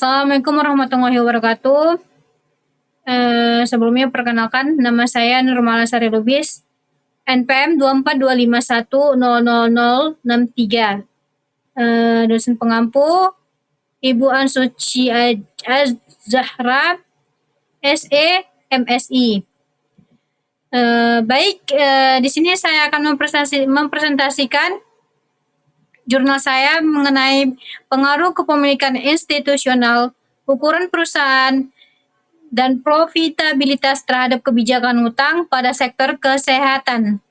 Assalamualaikum warahmatullahi wabarakatuh. Sebelumnya perkenalkan, nama saya Nurmala Sari Lubis, NPM 24251000063. Dosen pengampu Ibu Ansuci Az-Zahra, SE, MSI. Di sini saya akan mempresentasikan jurnal saya mengenai pengaruh kepemilikan institusional, ukuran perusahaan, dan profitabilitas terhadap kebijakan utang pada sektor kesehatan.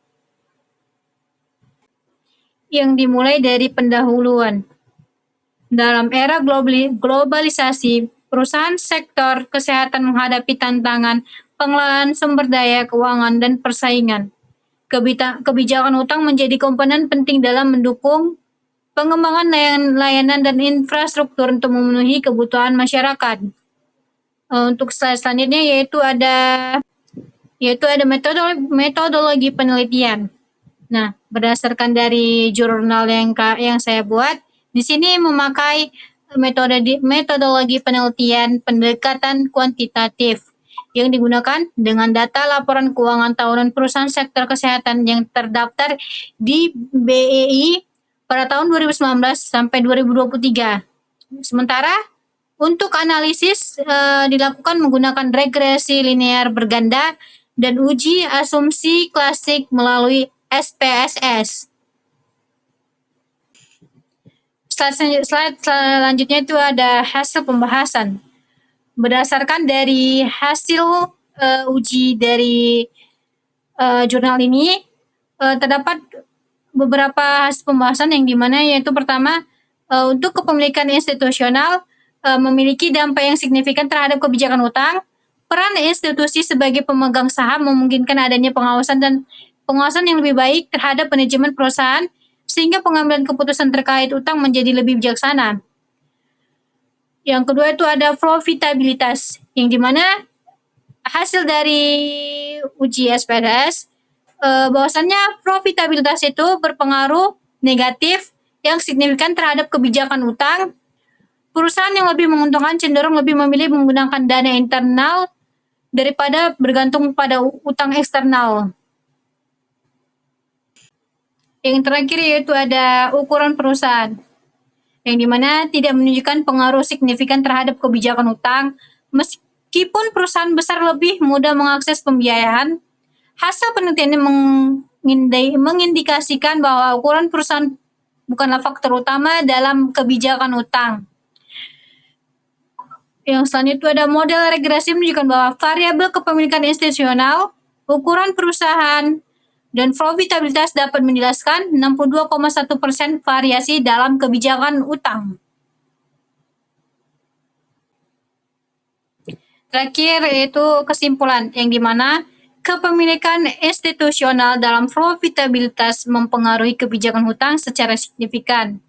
Yang dimulai dari pendahuluan. Dalam era globalisasi, perusahaan sektor kesehatan menghadapi tantangan pengelolaan sumber daya keuangan dan persaingan. Kebijakan utang menjadi komponen penting dalam mendukung pengembangan layanan dan infrastruktur untuk memenuhi kebutuhan masyarakat. Untuk slide selanjutnya yaitu ada metodologi penelitian. Nah, berdasarkan dari jurnal yang saya buat, di sini memakai metodologi penelitian pendekatan kuantitatif yang digunakan dengan data laporan keuangan tahunan perusahaan sektor kesehatan yang terdaftar di BEI pada tahun 2019 sampai 2023. Sementara untuk analisis dilakukan menggunakan regresi linear berganda dan uji asumsi klasik melalui SPSS. Slide selanjutnya itu ada hasil pembahasan. Berdasarkan dari hasil uji dari jurnal ini, terdapat beberapa hasil pembahasan yang dimana yaitu pertama, untuk kepemilikan institusional memiliki dampak yang signifikan terhadap kebijakan utang. Peran institusi sebagai pemegang saham memungkinkan adanya pengawasan yang lebih baik terhadap manajemen perusahaan sehingga pengambilan keputusan terkait utang menjadi lebih bijaksana. Yang kedua itu ada profitabilitas, yang dimana hasil dari uji SPSS bahwasannya profitabilitas itu berpengaruh negatif yang signifikan terhadap kebijakan utang. Perusahaan yang lebih menguntungkan cenderung lebih memilih menggunakan dana internal daripada bergantung pada utang eksternal. Yang terakhir yaitu ada ukuran perusahaan, yang dimana tidak menunjukkan pengaruh signifikan terhadap kebijakan utang. Meskipun perusahaan besar lebih mudah mengakses pembiayaan, hasil penelitian mengindikasikan bahwa ukuran perusahaan bukanlah faktor utama dalam kebijakan utang. Yang selanjutnya itu ada model regresi menunjukkan bahwa variabel kepemilikan institusional, ukuran perusahaan, dan profitabilitas dapat menjelaskan 62,1% variasi dalam kebijakan utang. Terakhir yaitu kesimpulan, yang dimana kepemilikan institusional dalam profitabilitas mempengaruhi kebijakan utang secara signifikan.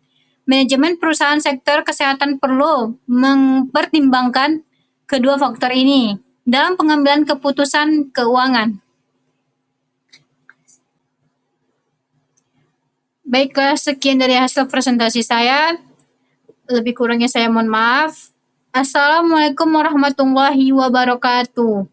Manajemen perusahaan sektor kesehatan perlu mempertimbangkan kedua faktor ini dalam pengambilan keputusan keuangan. Baiklah, sekian dari hasil presentasi saya. Lebih kurangnya saya mohon maaf. Assalamualaikum warahmatullahi wabarakatuh.